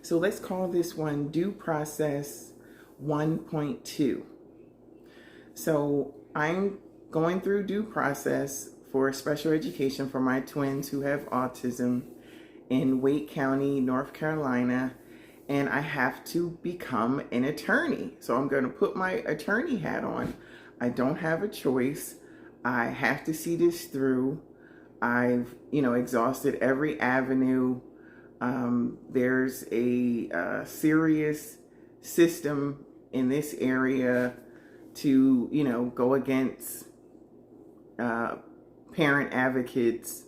So let's call this one due process 1.2. So I'm going through due process for special education for my twins who have autism in Wake County, North Carolina, and I have to become an attorney. So I'm going to put my attorney hat on. I don't have a choice. I have to see this through. I've, exhausted every avenue. There's a serious system in this area to, go against parent advocates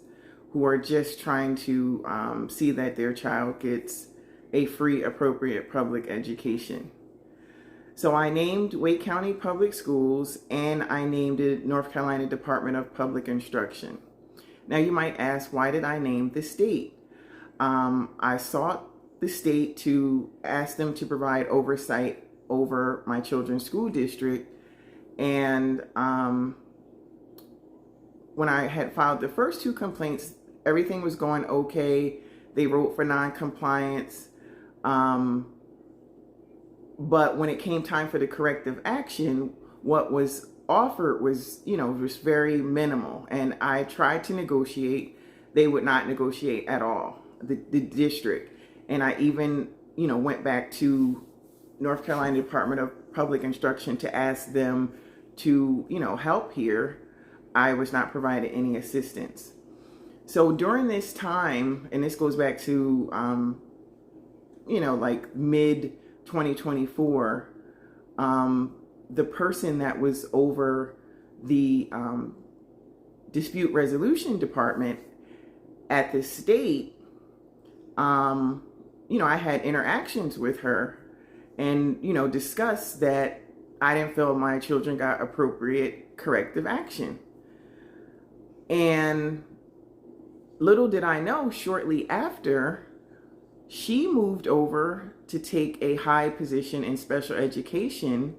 who are just trying to see that their child gets a free, appropriate public education. So I named Wake County Public Schools and I named it North Carolina Department of Public Instruction. Now you might ask, why did I name the state? I sought the state to ask them to provide oversight over my children's school district. And when I had filed the first two complaints, everything was going okay. They wrote for non-compliance. But when it came time for the corrective action, what was offered was, just very minimal. And I tried to negotiate. They would not negotiate at all, the district. And I even, went back to North Carolina Department of Public Instruction to ask them to, help here. I was not provided any assistance. So during this time, and this goes back to, like mid 2024, the person that was over the dispute resolution department at the state, I had interactions with her and, discussed that I didn't feel my children got appropriate corrective action. And little did I know, shortly after, she moved over to take a high position in special education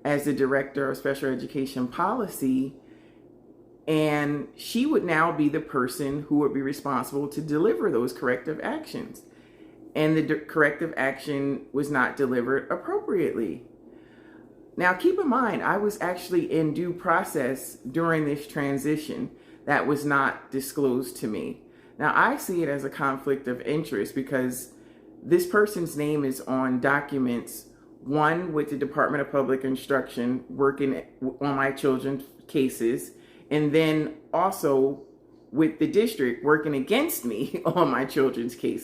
as the director of special education policy. And she would now be the person who would be responsible to deliver those corrective actions. And the corrective action was not delivered appropriately. Now, keep in mind, I was actually in due process during this transition. That was not disclosed to me. Now, I see it as a conflict of interest because this person's name is on documents, one with the Department of Public Instruction working on my children's cases, and then also with the district working against me on my children's cases.